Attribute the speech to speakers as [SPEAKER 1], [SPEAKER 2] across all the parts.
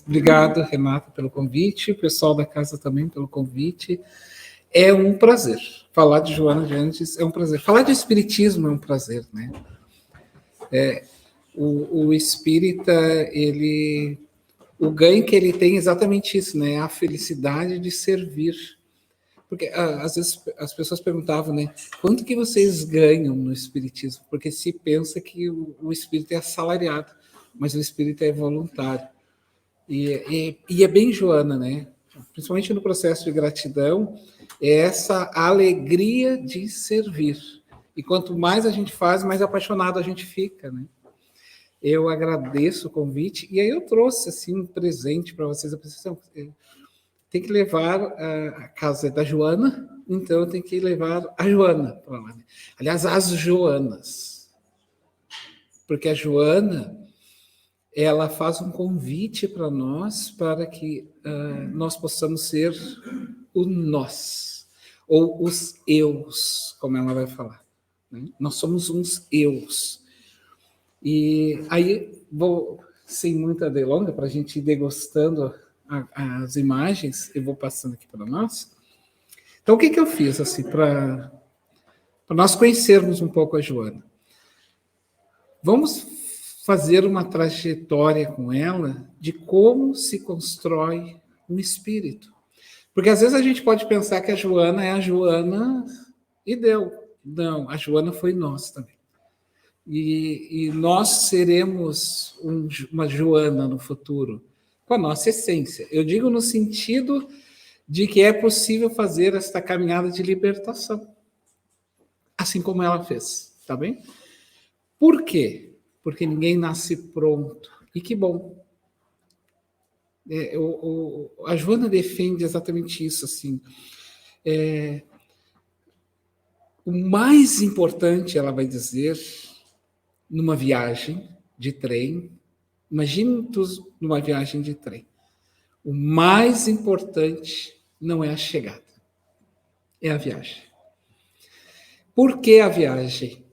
[SPEAKER 1] Lucas. Obrigado, Renata, pelo convite, o pessoal da casa também pelo convite. É um prazer. Falar de Joana de Ângeles é um prazer. Falar de espiritismo é um prazer, né? O espírita, o ganho que ele tem é exatamente isso, né? A felicidade de servir. Porque às vezes as pessoas perguntavam, né? Quanto que vocês ganham no espiritismo? Porque se pensa que o espírita é assalariado, mas o espírita é voluntário. E é bem Joana, né? Principalmente no processo de gratidão, é essa alegria de servir. E quanto mais a gente faz, mais apaixonado a gente fica, né? Eu agradeço o convite, e aí eu trouxe assim um presente para vocês. Eu pensei, tem que levar a casa da Joana, então eu tenho que levar a Joana para lá. Né? Aliás, as Joanas. Porque a Joana, ela faz um convite para nós para que nós possamos ser o nós, ou os eus, como ela vai falar. Né? Nós somos uns eus. E aí, sem muita delonga, para a gente ir degustando as imagens, eu vou passando aqui para nós. Então, o que eu fiz, assim, para nós conhecermos um pouco a Joana? Vamos fazer uma trajetória com ela de como se constrói um espírito. Porque às vezes a gente pode pensar que a Joana é a Joana e deu. Não, a Joana foi nós também. E nós seremos uma Joana no futuro, com a nossa essência. Eu digo no sentido de que é possível fazer esta caminhada de libertação, assim como ela fez, tá bem? Por quê? Porque ninguém nasce pronto. E que bom. A Joana defende exatamente isso, assim. O mais importante, ela vai dizer, numa viagem de trem, imagine numa viagem de trem. O mais importante não é a chegada, é a viagem. Por que a viagem?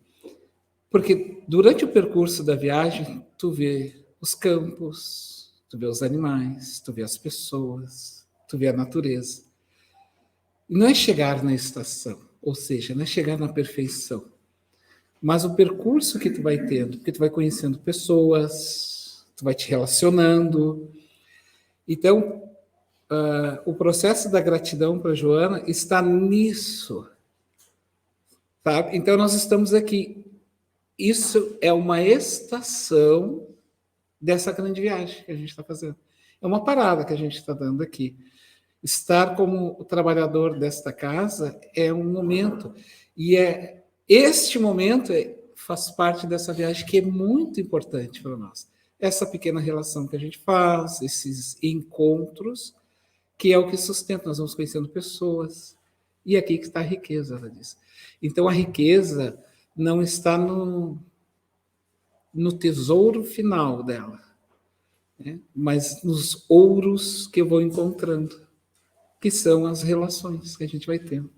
[SPEAKER 1] Porque durante o percurso da viagem, tu vê os campos, tu vê os animais, tu vê as pessoas, tu vê a natureza. E não é chegar na estação, ou seja, não é chegar na perfeição, mas o percurso que tu vai tendo, porque tu vai conhecendo pessoas, tu vai te relacionando. Então, o processo da gratidão para Joana está nisso, sabe? Então, nós estamos aqui. Isso é uma estação dessa grande viagem que a gente está fazendo. É uma parada que a gente está dando aqui. Estar como o trabalhador desta casa é um momento, e este momento faz parte dessa viagem que é muito importante para nós. Essa pequena relação que a gente faz, esses encontros, que é o que sustenta. Nós vamos conhecendo pessoas, e aqui que está a riqueza, ela diz. Então, a riqueza não está no tesouro final dela, né? Mas nos ouros que eu vou encontrando, que são as relações que a gente vai tendo.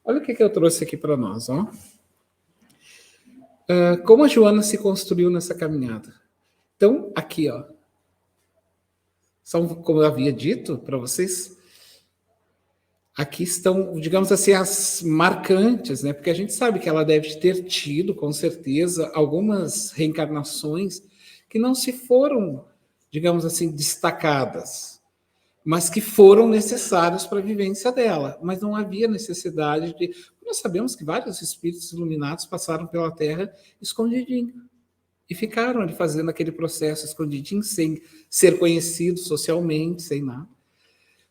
[SPEAKER 1] Olha o que eu trouxe aqui para nós. Ó. Como a Joana se construiu nessa caminhada. Então, aqui, ó, são, como eu havia dito para vocês, aqui estão, digamos assim, as marcantes, né? Porque a gente sabe que ela deve ter tido, com certeza, algumas reencarnações que não se foram, digamos assim, destacadas, mas que foram necessários para a vivência dela. Mas não havia necessidade de... Nós sabemos que vários espíritos iluminados passaram pela Terra escondidinho e ficaram ali fazendo aquele processo escondidinho, sem ser conhecidos socialmente, sem nada.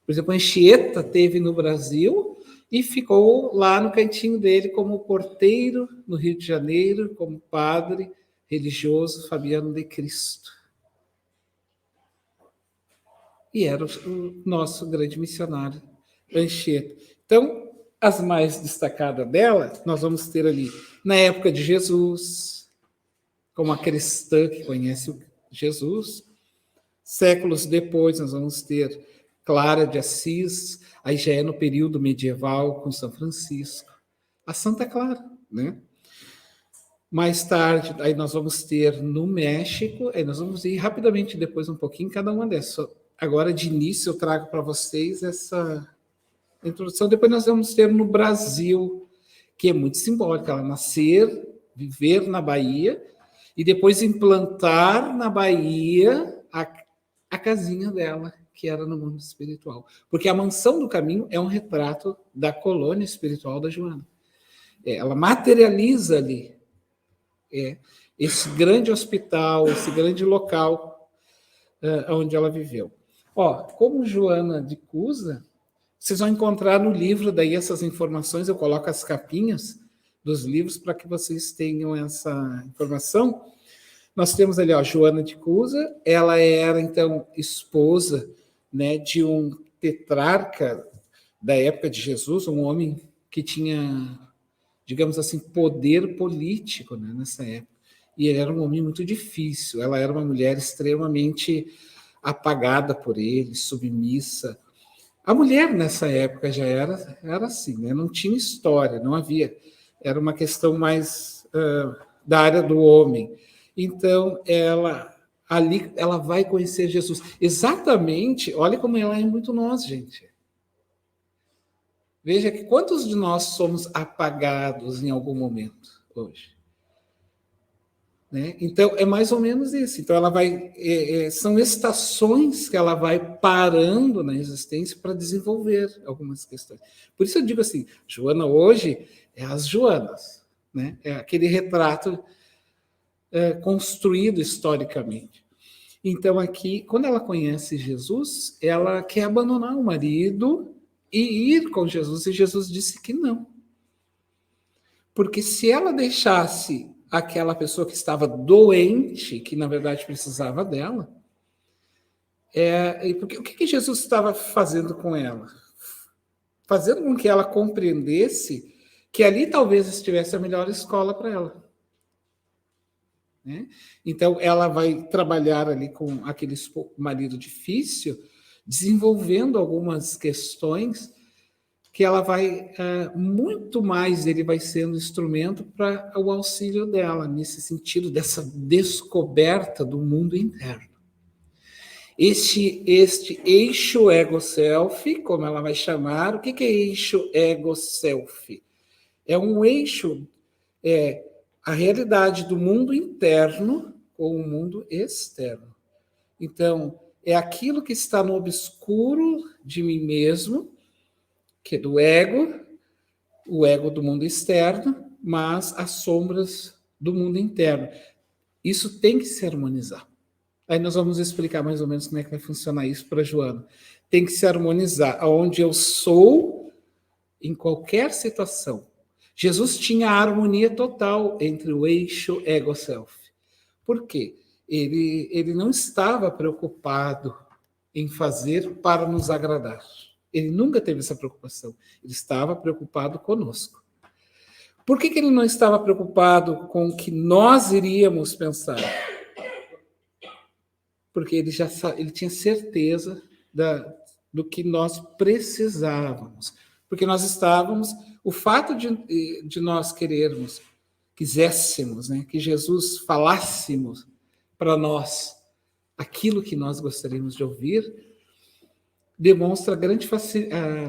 [SPEAKER 1] Por exemplo, Anchieta teve no Brasil e ficou lá no cantinho dele como porteiro no Rio de Janeiro, como padre religioso Fabiano de Cristo. E era o nosso grande missionário, Anchieta. Então, as mais destacadas dela, nós vamos ter ali, na época de Jesus, como a cristã que conhece Jesus. Séculos depois, nós vamos ter Clara de Assis, aí já é no período medieval, com São Francisco. A Santa Clara, né? Mais tarde, aí nós vamos ter no México, aí nós vamos ir rapidamente depois um pouquinho cada uma dessas. Agora, de início, eu trago para vocês essa introdução. Depois nós vamos ter no Brasil, que é muito simbólica, ela nascer, viver na Bahia e depois implantar na Bahia a casinha dela, que era no mundo espiritual. Porque a Mansão do Caminho é um retrato da colônia espiritual da Joana. Ela materializa ali esse grande hospital, esse grande local onde ela viveu. Como Joana de Cusa, vocês vão encontrar no livro daí essas informações, eu coloco as capinhas dos livros para que vocês tenham essa informação. Nós temos ali, Joana de Cusa, ela era, então, esposa, né, de um tetrarca da época de Jesus, um homem que tinha, digamos assim, poder político, né, nessa época. E ele era um homem muito difícil, ela era uma mulher extremamente apagada por ele, submissa. A mulher nessa época já era assim, né? Não tinha história, não havia. Era uma questão mais da área do homem. Então, ali ela vai conhecer Jesus. Exatamente, olha como ela é muito nós, gente. Veja que quantos de nós somos apagados em algum momento hoje? Né? Então, é mais ou menos isso. Então, ela vai. São estações que ela vai parando na existência para desenvolver algumas questões. Por isso eu digo assim: Joana hoje é as Joanas, né? É aquele retrato construído historicamente. Então, aqui, quando ela conhece Jesus, ela quer abandonar o marido e ir com Jesus, e Jesus disse que não. Porque se ela deixasse aquela pessoa que estava doente, que na verdade precisava dela, porque o que Jesus estava fazendo com ela? Fazendo com que ela compreendesse que ali talvez estivesse a melhor escola para ela. Né? Então, ela vai trabalhar ali com aquele marido difícil, desenvolvendo algumas questões que ela vai, muito mais, ele vai sendo instrumento para o auxílio dela, nesse sentido, dessa descoberta do mundo interno. Este eixo ego-self, como ela vai chamar, o que é eixo ego-self? É um eixo, a realidade do mundo interno com o mundo externo. Então, é aquilo que está no obscuro de mim mesmo, que é do ego, o ego do mundo externo, mas as sombras do mundo interno. Isso tem que se harmonizar. Aí nós vamos explicar mais ou menos como é que vai funcionar isso para a Joana. Tem que se harmonizar aonde eu sou em qualquer situação. Jesus tinha a harmonia total entre o eixo ego-self. Por quê? Ele não estava preocupado em fazer para nos agradar. Ele nunca teve essa preocupação. Ele estava preocupado conosco. Por que ele não estava preocupado com o que nós iríamos pensar? Porque ele tinha certeza do que nós precisávamos. Porque nós estávamos... O fato de nós quiséssemos, né, que Jesus falássemos para nós aquilo que nós gostaríamos de ouvir, demonstra a grande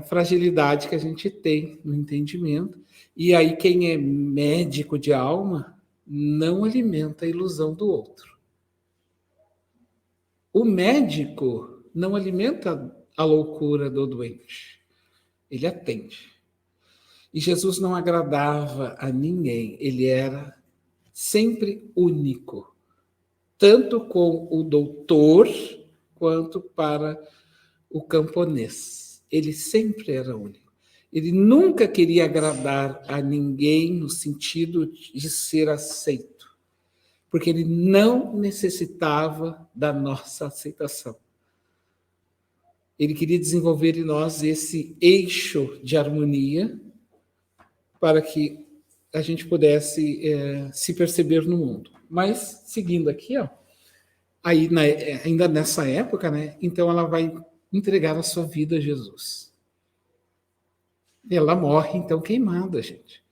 [SPEAKER 1] fragilidade que a gente tem no entendimento. E aí quem é médico de alma não alimenta a ilusão do outro. O médico não alimenta a loucura do doente. Ele atende. E Jesus não agradava a ninguém. Ele era sempre único. Tanto com o doutor, quanto para o camponês. Ele sempre era único. Ele nunca queria agradar a ninguém no sentido de ser aceito, porque ele não necessitava da nossa aceitação. Ele queria desenvolver em nós esse eixo de harmonia para que a gente pudesse se perceber no mundo. Mas, seguindo aqui, aí, ainda nessa época, né, então ela vai entregar a sua vida a Jesus. Ela morre, então, queimada, gente.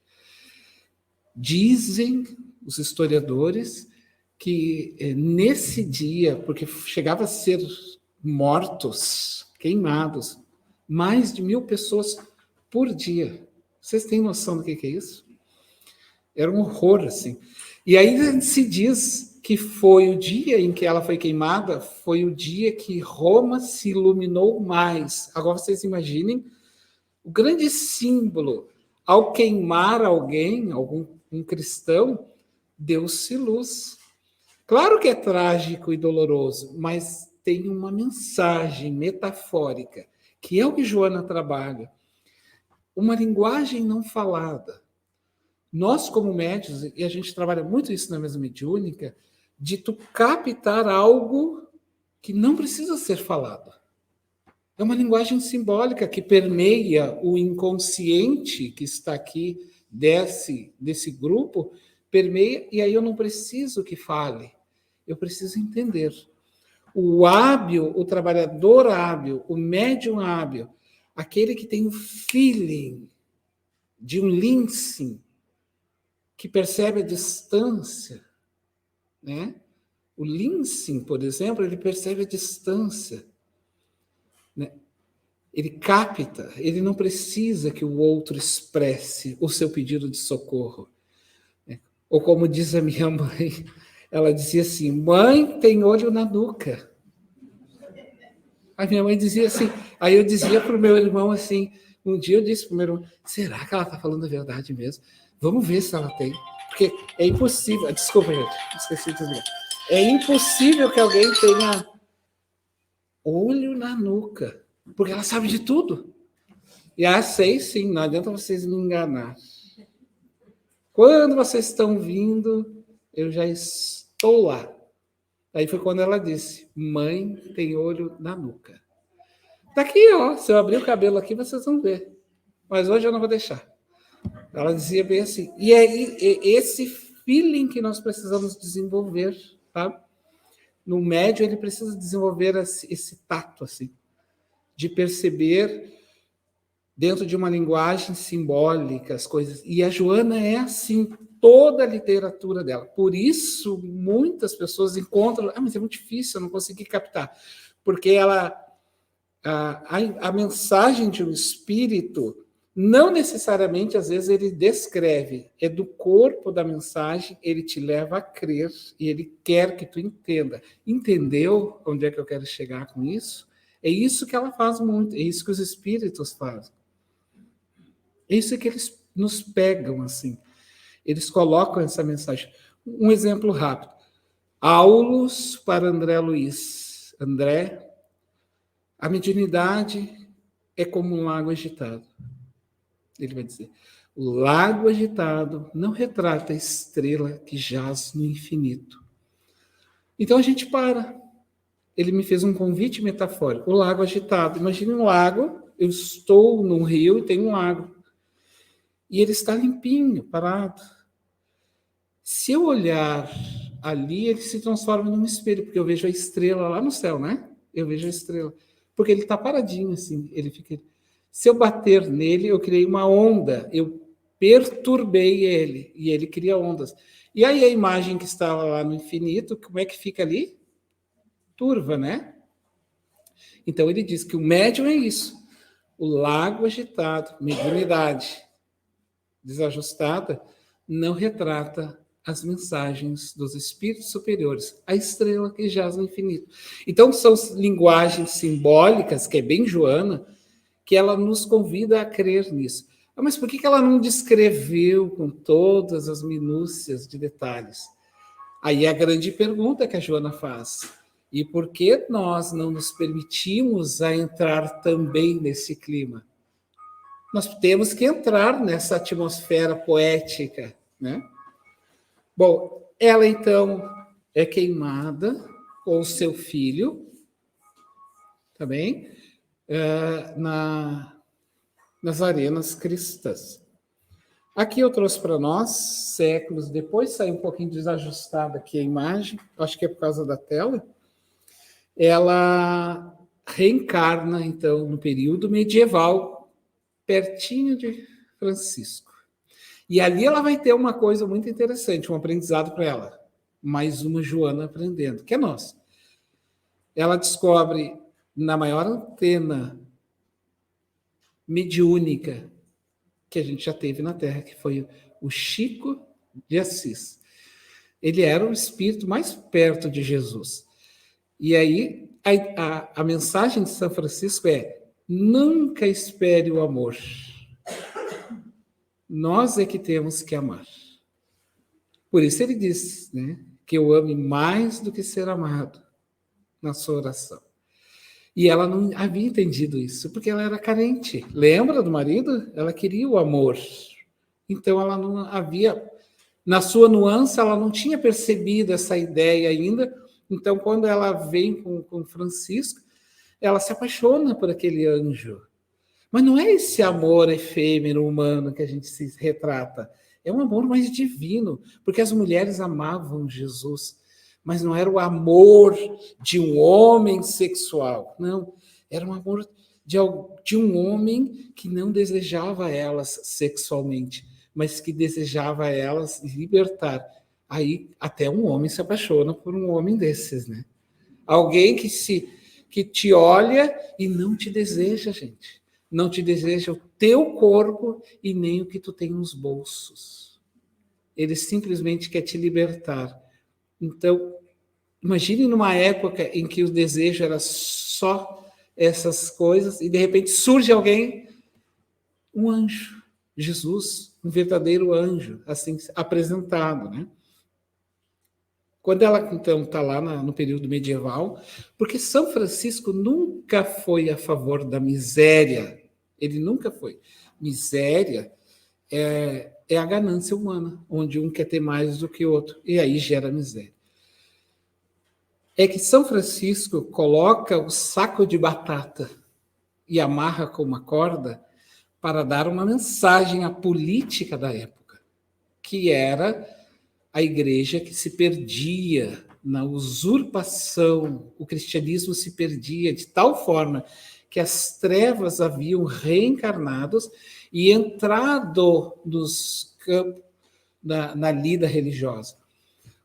[SPEAKER 1] Dizem, os historiadores, que nesse dia, porque chegava a ser mortos, queimados, mais de 1.000 pessoas por dia. Vocês têm noção do que é isso? Era um horror, assim. E aí se diz que foi o dia em que ela foi queimada, foi o dia que Roma se iluminou mais. Agora vocês imaginem o grande símbolo. Ao queimar alguém, um cristão, deu-se luz. Claro que é trágico e doloroso, mas tem uma mensagem metafórica, que é o que Joana trabalha. Uma linguagem não falada. Nós, como médios, e a gente trabalha muito isso na mesa mediúnica, de tu captar algo que não precisa ser falado. É uma linguagem simbólica que permeia o inconsciente que está aqui desse grupo, permeia, e aí eu não preciso que fale, eu preciso entender. O hábil, o trabalhador hábil, o médium hábil, aquele que tem o feeling de um lince, que percebe a distância, né? O Linsen, por exemplo, ele percebe a distância, né? Ele capta, ele não precisa que o outro expresse o seu pedido de socorro, né? Ou como diz a minha mãe, ela dizia assim: mãe tem olho na nuca. A minha mãe dizia assim, aí eu dizia para o meu irmão assim, um dia eu disse para o meu irmão: será que ela está falando a verdade mesmo? Vamos ver se ela tem. Porque é impossível. Desculpa, gente, esqueci de dizer. É impossível que alguém tenha olho na nuca, porque ela sabe de tudo. E sei sim, não adianta vocês me enganar. Quando vocês estão vindo, eu já estou lá. Aí foi quando ela disse: mãe tem olho na nuca. Tá aqui, ó. Se eu abrir o cabelo aqui, vocês vão ver. Mas hoje eu não vou deixar. Ela dizia bem assim. E é esse feeling que nós precisamos desenvolver, tá? No médio, ele precisa desenvolver esse tato, assim, de perceber dentro de uma linguagem simbólica as coisas. E a Joana é assim, toda a literatura dela. Por isso, muitas pessoas encontram... mas é muito difícil, eu não consegui captar. Porque ela... A mensagem de um espírito, não necessariamente, às vezes, ele descreve, é do corpo da mensagem, ele te leva a crer e ele quer que tu entenda. Entendeu onde é que eu quero chegar com isso? É isso que ela faz muito, é isso que os espíritos fazem. É isso que eles nos pegam, assim. Eles colocam essa mensagem. Um exemplo rápido. Aulos para André Luiz. André, a mediunidade é como um lago agitado. Ele vai dizer: o lago agitado não retrata a estrela que jaz no infinito. Então a gente para. Ele me fez um convite metafórico. O lago agitado. Imagine um lago, eu estou num rio e tem um lago. E ele está limpinho, parado. Se eu olhar ali, ele se transforma num espelho, porque eu vejo a estrela lá no céu, né? Eu vejo a estrela. Porque ele está paradinho, assim. Ele fica... Se eu bater nele, eu criei uma onda. Eu perturbei ele, e ele cria ondas. E aí a imagem que estava lá no infinito, como é que fica ali? Turva, né? Então ele diz que o médium é isso. O lago agitado, mediunidade desajustada, não retrata as mensagens dos espíritos superiores, a estrela que jaz no infinito. Então, são linguagens simbólicas, que é bem Joana, que ela nos convida a crer nisso. Mas por que ela não descreveu com todas as minúcias de detalhes? Aí é a grande pergunta que a Joana faz. E por que nós não nos permitimos a entrar também nesse clima? Nós temos que entrar nessa atmosfera poética, né? Bom, ela então é queimada com o seu filho, tá bem? Nas arenas cristãs. Aqui eu trouxe para nós, séculos depois, saiu um pouquinho desajustada aqui a imagem, acho que é por causa da tela. Ela reencarna, então, no período medieval, pertinho de Francisco. E ali ela vai ter uma coisa muito interessante, um aprendizado para ela. Mais uma Joana aprendendo, que é nós. Ela descobre na maior antena mediúnica que a gente já teve na Terra, que foi o Chico de Assis. Ele era o espírito mais perto de Jesus. E aí, a mensagem de São Francisco é: nunca espere o amor. Nós é que temos que amar. Por isso ele diz, né, que eu ame mais do que ser amado na sua oração. E ela não havia entendido isso, porque ela era carente. Lembra do marido? Ela queria o amor. Então ela não havia, na sua nuance, ela não tinha percebido essa ideia ainda. Então, quando ela vem com Francisco, ela se apaixona por aquele anjo. Mas não é esse amor efêmero, humano, que a gente se retrata. É um amor mais divino, porque as mulheres amavam Jesus, mas não era o amor de um homem sexual. Não, era um amor de um homem que não desejava elas sexualmente, mas que desejava elas libertar. Aí até um homem se apaixona por um homem desses, né? Alguém que te olha e não te deseja, gente. Não te deseja o teu corpo e nem o que tu tem nos bolsos. Ele simplesmente quer te libertar. Então, imagine numa época em que o desejo era só essas coisas e de repente surge alguém, um anjo, Jesus, um verdadeiro anjo, assim apresentado, né? Quando ela, então, está lá no período medieval, porque São Francisco nunca foi a favor da miséria. Ele nunca foi. Miséria é a ganância humana, onde um quer ter mais do que o outro, e aí gera miséria. É que São Francisco coloca o saco de batata e amarra com uma corda para dar uma mensagem à política da época, que era a igreja que se perdia na usurpação, o cristianismo se perdia de tal forma que as trevas haviam reencarnados e entrado nos campos na lida religiosa.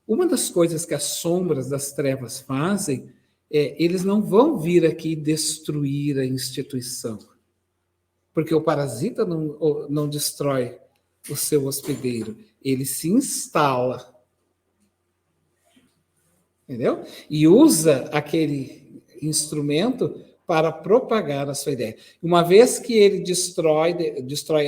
[SPEAKER 1] Uma das coisas que as sombras das trevas fazem eles não vão vir aqui destruir a instituição, porque o parasita não destrói o seu hospedeiro, ele se instala, entendeu? E usa aquele instrumento para propagar a sua ideia. Uma vez que ele destrói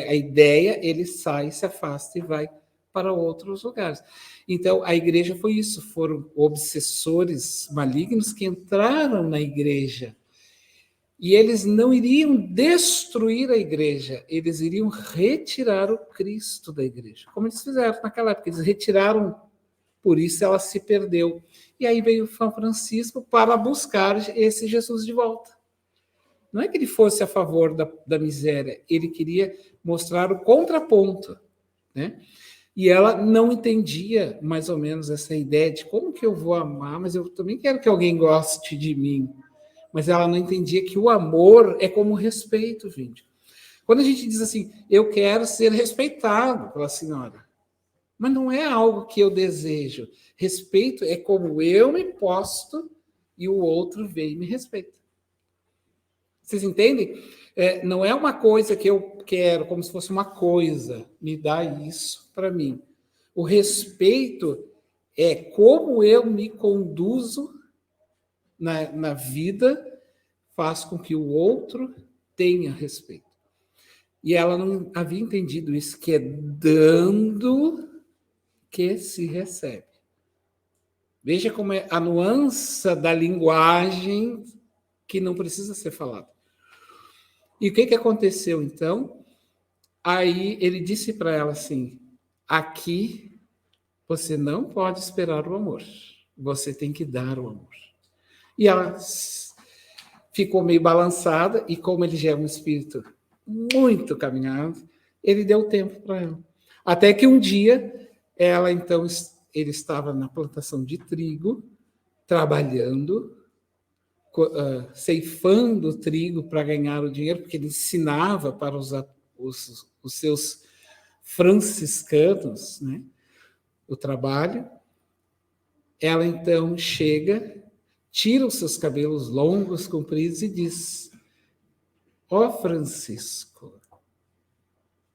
[SPEAKER 1] a ideia, ele sai, se afasta e vai para outros lugares. Então, a igreja foi isso, foram obsessores malignos que entraram na igreja. E eles não iriam destruir a igreja, eles iriam retirar o Cristo da igreja. Como eles fizeram naquela época, eles retiraram, por isso ela se perdeu. E aí veio São Francisco para buscar esse Jesus de volta. Não é que ele fosse a favor da miséria, ele queria mostrar o contraponto, né? E ela não entendia mais ou menos essa ideia de como que eu vou amar, mas eu também quero que alguém goste de mim. Mas ela não entendia que o amor é como respeito, gente. Quando a gente diz assim, eu quero ser respeitado pela senhora, mas não é algo que eu desejo. Respeito é como eu me posto e o outro vem e me respeita. Vocês entendem? Não é uma coisa que eu quero, como se fosse uma coisa, me dá isso para mim. O respeito é como eu me conduzo na vida, faz com que o outro tenha respeito. E ela não havia entendido isso, que é dando que se recebe. Veja como é a nuance da linguagem que não precisa ser falada. E o que aconteceu, então? Aí ele disse para ela assim, aqui você não pode esperar o amor, você tem que dar o amor. E ela ficou meio balançada, e como ele já é um espírito muito caminhado, ele deu tempo para ela. Até que um dia, ele estava na plantação de trigo, trabalhando, ceifando o trigo para ganhar o dinheiro, porque ele ensinava para os seus franciscanos, né, o trabalho, ela então chega, tira os seus cabelos longos, compridos e diz: ó Francisco,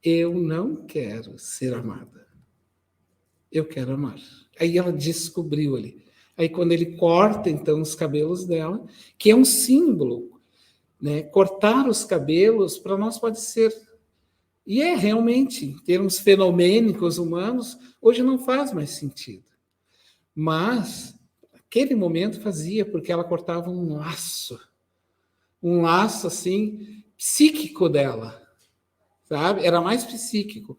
[SPEAKER 1] eu não quero ser amada, eu quero amar. Aí ela descobriu ali. Aí quando ele corta então os cabelos dela, que é um símbolo, né? Cortar os cabelos para nós pode ser, e é realmente, em termos fenomênicos humanos, hoje não faz mais sentido. Mas aquele momento fazia, porque ela cortava um laço assim psíquico dela, sabe? Era mais psíquico,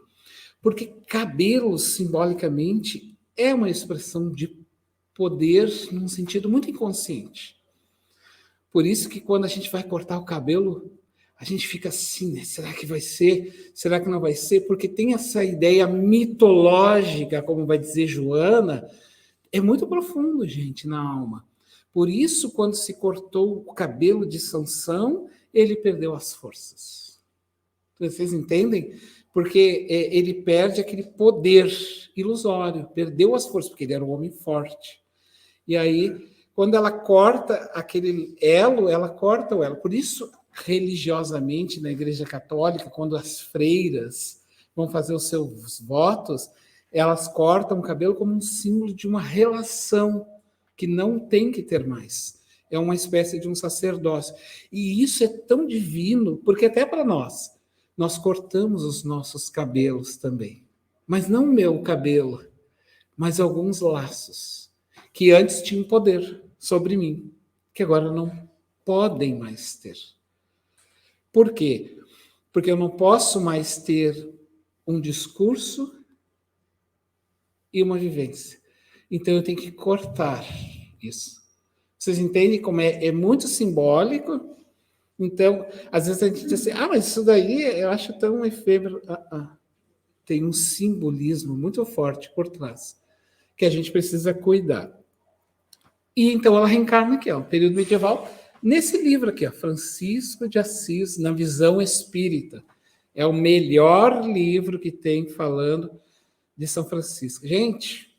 [SPEAKER 1] porque cabelo simbolicamente é uma expressão de poder num sentido muito inconsciente. Por isso que quando a gente vai cortar o cabelo, a gente fica assim, né? Será que vai ser? Será que não vai ser? Porque tem essa ideia mitológica, como vai dizer Joana, é muito profundo, gente, na alma. Por isso, quando se cortou o cabelo de Sansão, ele perdeu as forças. Vocês entendem? Porque ele perde aquele poder ilusório, perdeu as forças, porque ele era um homem forte. E aí, quando ela corta aquele elo, ela corta o elo. Por isso, religiosamente, na Igreja Católica, quando as freiras vão fazer os seus votos, elas cortam o cabelo como um símbolo de uma relação que não tem que ter mais. É uma espécie de um sacerdócio. E isso é tão divino, porque até para nós cortamos os nossos cabelos também. Mas não o meu cabelo, mas alguns laços que antes tinham poder sobre mim, que agora não podem mais ter. Por quê? Porque eu não posso mais ter um discurso e uma vivência. Então eu tenho que cortar isso. Vocês entendem como é muito simbólico? Então, às vezes a gente diz assim, mas isso daí eu acho tão efêmero. Tem um simbolismo muito forte por trás, que a gente precisa cuidar. E então ela reencarna aqui, ó, período medieval, nesse livro aqui, ó, Francisco de Assis, na visão espírita. É o melhor livro que tem falando de São Francisco. Gente,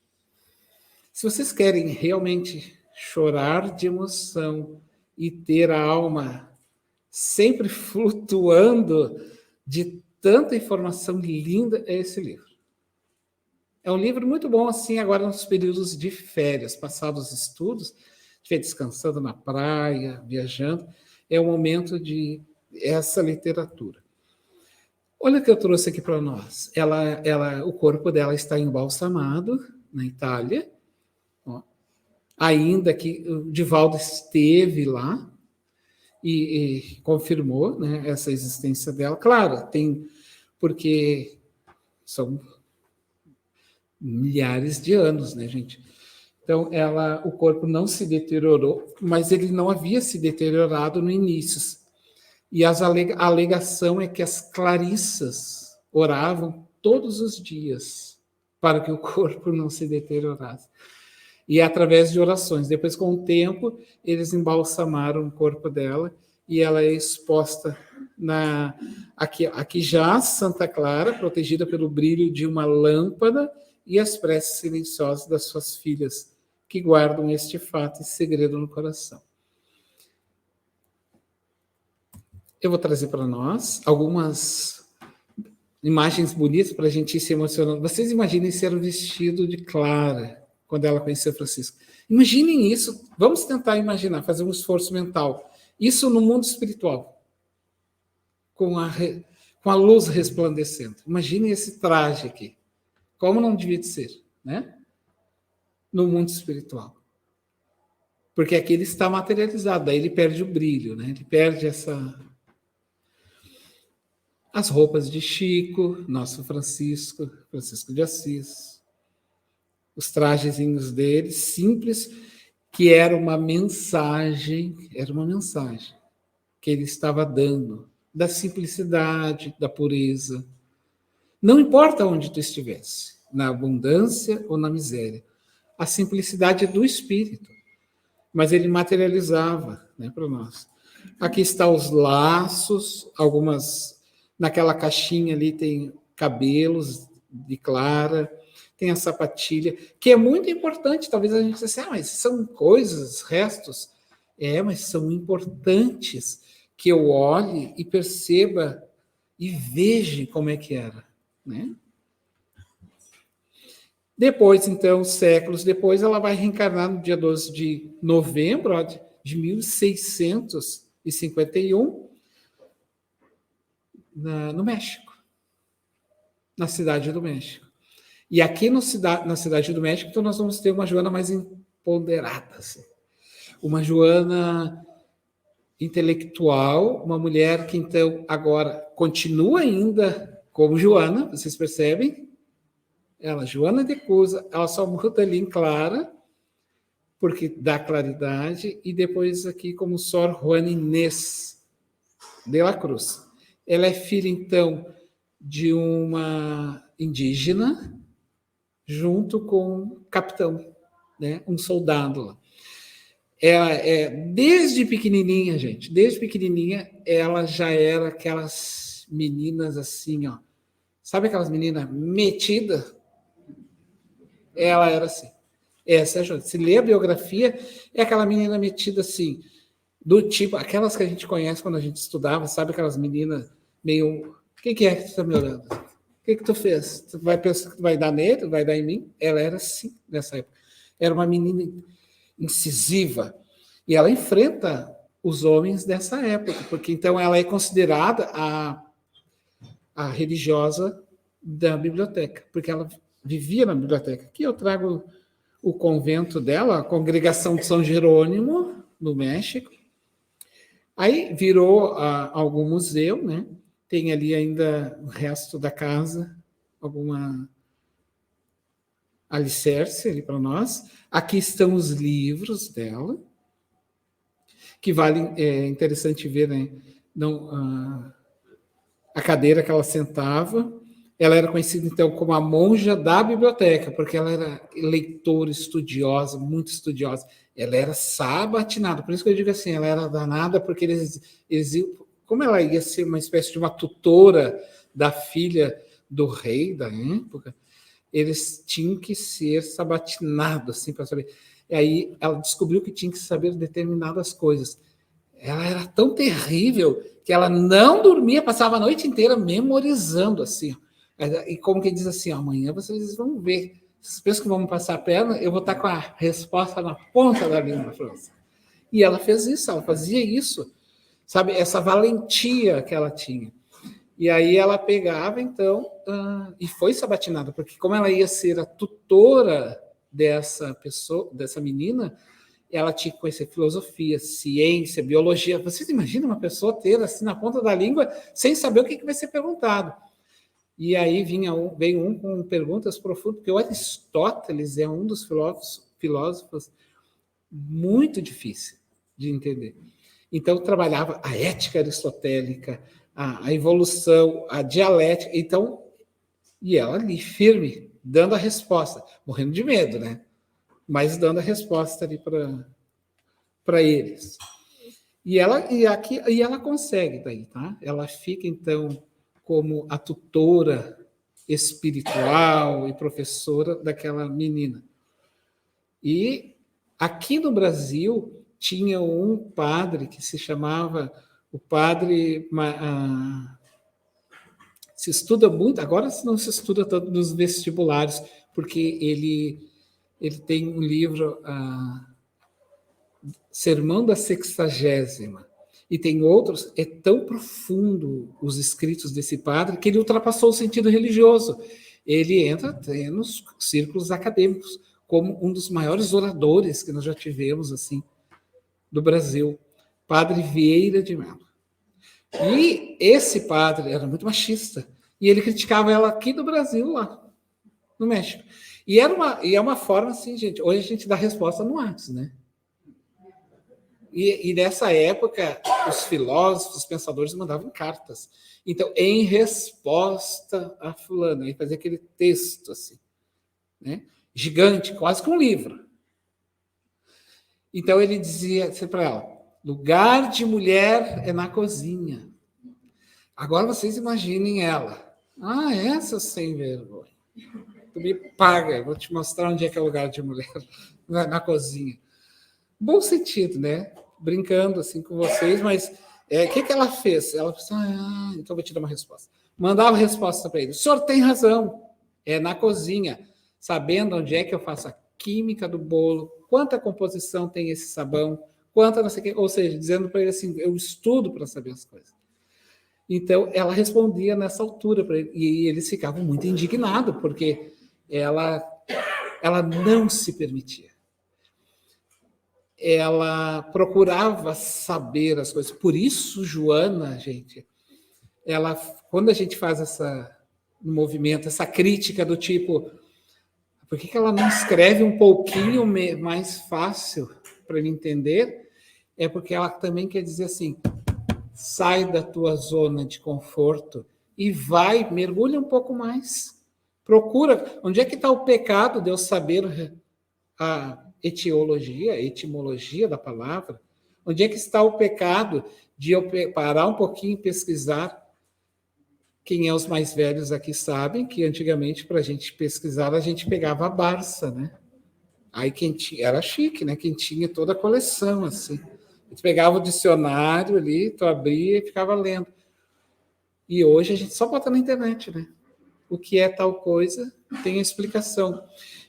[SPEAKER 1] se vocês querem realmente chorar de emoção e ter a alma sempre flutuando de tanta informação linda, é esse livro. É um livro muito bom, assim, agora nos períodos de férias, passados os estudos, estiver descansando na praia, viajando, é o momento de essa literatura. Olha o que eu trouxe aqui para nós. O corpo dela está embalsamado na Itália, ó. Ainda que o Divaldo esteve lá e confirmou, né, essa existência dela. Claro, tem, porque são milhares de anos, né, gente? Então, o corpo não se deteriorou, mas ele não havia se deteriorado no início. E a alegação é que as clarissas oravam todos os dias para que o corpo não se deteriorasse. E através de orações. Depois, com o tempo, eles embalsamaram o corpo dela e ela é exposta aqui já Santa Clara, protegida pelo brilho de uma lâmpada e as preces silenciosas das suas filhas, que guardam este fato e segredo no coração. Eu vou trazer para nós algumas imagens bonitas para a gente ir se emocionando. Vocês imaginem ser o vestido de Clara quando ela conheceu Francisco. Imaginem isso. Vamos tentar imaginar, fazer um esforço mental. Isso no mundo espiritual, com a luz resplandecendo. Imaginem esse traje aqui. Como não devia de ser, né? No mundo espiritual. Porque aqui ele está materializado, daí ele perde o brilho, né? Ele perde as roupas de Chico, nosso Francisco de Assis, os trajezinhos dele, simples, que era uma mensagem que ele estava dando, da simplicidade, da pureza. Não importa onde tu estivesse, na abundância ou na miséria, a simplicidade do espírito, mas ele materializava, né, para nós. Aqui estão os laços, algumas, naquela caixinha ali tem cabelos de Clara, tem a sapatilha, que é muito importante. Talvez a gente diga assim, mas são coisas, restos. Mas são importantes que eu olhe e perceba e veja como é que era, né? Depois, então, séculos depois, ela vai reencarnar no dia 12 de novembro de 1651, no México, na Cidade do México. E aqui na Cidade do México, então, nós vamos ter uma Joana mais empoderada, assim. Uma Joana intelectual, uma mulher que, então, agora continua ainda como Joana, vocês percebem? Ela, Joana de Cusa, ela só muda ali em Clara, porque dá claridade, e depois aqui como Sor Juana Inês de la Cruz. Ela é filha, então, de uma indígena, junto com um capitão, né, um soldado lá. Ela desde pequenininha, gente, desde pequenininha, ela já era aquelas meninas assim, ó. Sabe aquelas meninas metidas? Ela era assim. Essa é a Joana. Se lê a biografia, é aquela menina metida assim, do tipo, aquelas que a gente conhece quando a gente estudava, sabe aquelas meninas meio... O que é que tu está me olhando? O que tu fez? Tu vai pensar que tu vai dar nele, tu vai dar em mim? Ela era assim, nessa época. Era uma menina incisiva. E ela enfrenta os homens dessa época, porque então ela é considerada a religiosa da biblioteca, porque ela vivia na biblioteca. Aqui eu trago o convento dela, a Congregação de São Jerônimo, no México. Aí virou algum museu, né? Tem ali ainda o resto da casa, alguma alicerce ali para nós. Aqui estão os livros dela, que vale, é interessante ver, né? Não, a cadeira que ela sentava. Ela era conhecida, então, como a monja da biblioteca, porque ela era leitora, estudiosa, muito estudiosa. Ela era sabatinada, por isso que eu digo assim, ela era danada, porque eles como ela ia ser uma espécie de uma tutora da filha do rei da época, eles tinham que ser sabatinados, assim, para saber. E aí ela descobriu que tinha que saber determinadas coisas. Ela era tão terrível que ela não dormia, passava a noite inteira memorizando, assim. E como que diz assim, amanhã vocês vão ver. Vocês pensam que vão passar a perna, eu vou estar com a resposta na ponta da língua, França. E ela fez isso, ela fazia isso, sabe? Essa valentia que ela tinha. E aí ela pegava, então, e foi sabatinada, porque como ela ia ser a tutora dessa pessoa, dessa menina, ela tinha que conhecer filosofia, ciência, biologia. Vocês imaginam uma pessoa ter assim na ponta da língua sem saber o que vai ser perguntado? E aí veio um com perguntas profundas, porque o Aristóteles é um dos filósofos muito difícil de entender. Então, trabalhava a ética aristotélica, a evolução, a dialética. Então, e ela ali, firme, dando a resposta, morrendo de medo, né? Mas dando a resposta ali para eles. E ela consegue daí, tá? Ela fica, então, como a tutora espiritual e professora daquela menina. E aqui no Brasil tinha um padre que se chamava o padre... se estuda muito, agora não se estuda tanto nos vestibulares, porque ele tem um livro, Sermão da Sexagésima, e tem outros, é tão profundo os escritos desse padre que ele ultrapassou o sentido religioso. Ele entra até nos círculos acadêmicos como um dos maiores oradores que nós já tivemos assim do Brasil, Padre Vieira de Mello. E esse padre era muito machista, e ele criticava ela aqui no Brasil, lá no México. E é uma forma assim, gente, hoje a gente dá resposta no WhatsApp, né? E nessa época, os filósofos, os pensadores mandavam cartas. Então, em resposta a fulano, aí fazia aquele texto assim, né? Gigante, quase que um livro. Então, ele dizia assim para ela, lugar de mulher é na cozinha. Agora vocês imaginem ela, Ah, essa sem vergonha. Tu me paga, vou te mostrar onde é que é o lugar de mulher, na cozinha. Bom sentido, né? Brincando assim com vocês, mas o que ela fez? Ela pensou, então vou te dar uma resposta. Mandava a resposta para ele. O senhor tem razão, é na cozinha, sabendo onde é que eu faço a química do bolo, quanta composição tem esse sabão, quanta não sei o quê, ou seja, dizendo para ele assim, eu estudo para saber as coisas. Então, ela respondia nessa altura para ele, e eles ficavam muito indignados, porque ela não se permitia. Ela procurava saber as coisas. Por isso, Joana, gente, ela, quando a gente faz no movimento, essa crítica do tipo, por que ela não escreve um pouquinho mais fácil para ele entender? É porque ela também quer dizer assim, sai da tua zona de conforto e vai, mergulha um pouco mais. Procura, onde é que está o pecado de eu saber a etimologia da palavra? Onde é que está o pecado de eu parar um pouquinho e pesquisar? Quem é os mais velhos aqui sabem que antigamente, para a gente pesquisar, a gente pegava a Barça, né? Aí quem tinha, era chique, né? Quem tinha toda a coleção, assim. A gente pegava o dicionário ali, tu abria e ficava lendo. E hoje a gente só bota na internet, né? O que é tal coisa tem a explicação.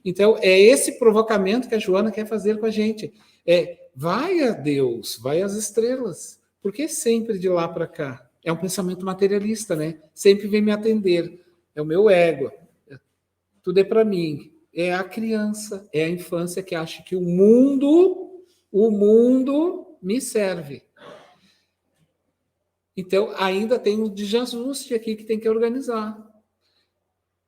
[SPEAKER 1] Então, é esse provocamento que a Joana quer fazer com a gente. Vai a Deus, vai às estrelas. Por que sempre de lá para cá? É um pensamento materialista, né? Sempre vem me atender. É o meu ego. Tudo é para mim. É a criança, é a infância que acha que o mundo me serve. Então, ainda tem o desajuste aqui que tem que organizar.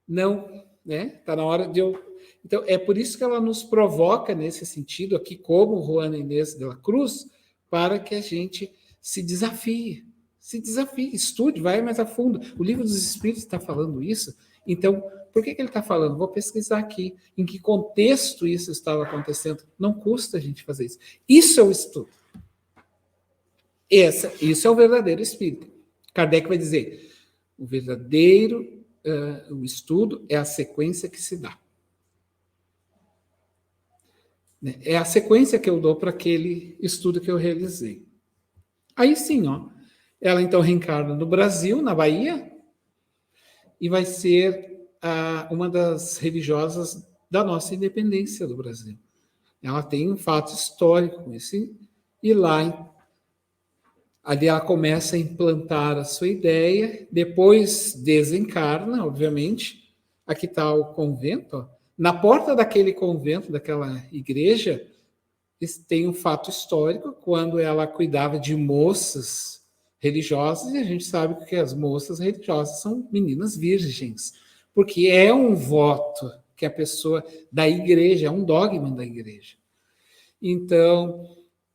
[SPEAKER 1] Não, né? Está na hora de eu. Então, é por isso que ela nos provoca nesse sentido, aqui, como Juana Inês de la Cruz, para que a gente se desafie, estude, vai mais a fundo. O Livro dos Espíritos está falando isso, então, por que ele está falando? Vou pesquisar aqui, em que contexto isso estava acontecendo. Não custa a gente fazer isso. Isso é o estudo. Isso é o verdadeiro espírito. Kardec vai dizer, o verdadeiro o estudo é a sequência que se dá. É a sequência que eu dou para aquele estudo que eu realizei. Aí sim, ela então reencarna no Brasil, na Bahia, e vai ser uma das religiosas da nossa independência do Brasil. Ela tem um fato histórico com esse, e lá ali ela começa a implantar a sua ideia, depois desencarna, obviamente. Aqui está o convento. Na porta daquele convento, daquela igreja, tem um fato histórico, quando ela cuidava de moças religiosas, e a gente sabe que as moças religiosas são meninas virgens, porque é um voto que a pessoa da igreja, é um dogma da igreja. Então,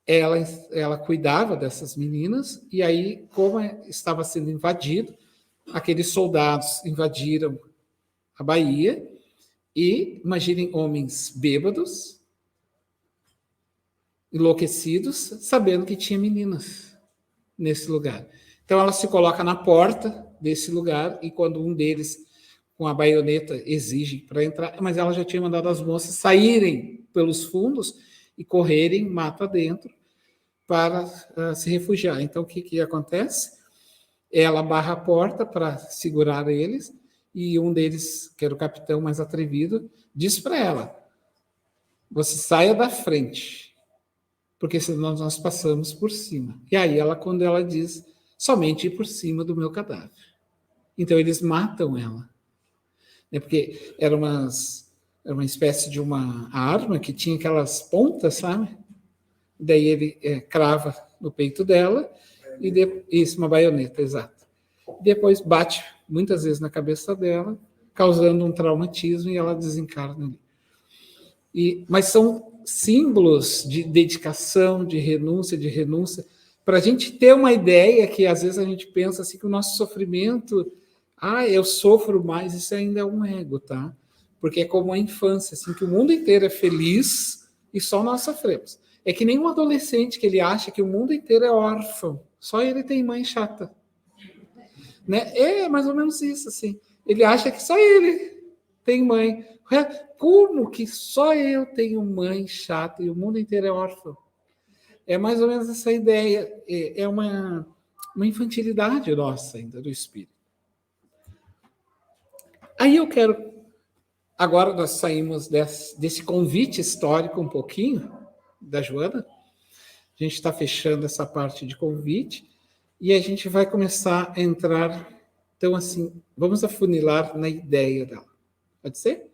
[SPEAKER 1] ela cuidava dessas meninas, e aí, como estava sendo invadido, aqueles soldados invadiram a Bahia, e imaginem homens bêbados, enlouquecidos, sabendo que tinha meninas nesse lugar. Então ela se coloca na porta desse lugar, e quando um deles, com a baioneta, exige para entrar, mas ela já tinha mandado as moças saírem pelos fundos e correrem mato adentro para se refugiar. Então, o que acontece? Ela barra a porta para segurar eles, e um deles, que era o capitão mais atrevido, diz para ela, você saia da frente, porque senão nós passamos por cima. E aí, quando ela diz, somente ir por cima do meu cadáver. Então, eles matam ela. Porque era uma espécie de uma arma que tinha aquelas pontas, sabe? Daí ele crava no peito dela, isso, uma baioneta, exato. Depois bate muitas vezes na cabeça dela, causando um traumatismo, e ela desencarna. Mas são símbolos de dedicação, de renúncia, para a gente ter uma ideia que às vezes a gente pensa assim que o nosso sofrimento, eu sofro mais, isso ainda é um ego, tá? Porque é como a infância, assim, que o mundo inteiro é feliz e só nós sofremos. É que nem um adolescente que ele acha que o mundo inteiro é órfão, só ele tem mãe chata. Né? É mais ou menos isso, assim. Ele acha que só ele tem mãe. Como que só eu tenho mãe chata e o mundo inteiro é órfão? É mais ou menos essa ideia. É uma infantilidade nossa ainda do espírito. Aí eu quero... Agora nós saímos desse convite histórico um pouquinho, da Joana. A gente está fechando essa parte de convite e a gente vai começar a entrar... Então, assim, vamos afunilar na ideia dela. Pode ser?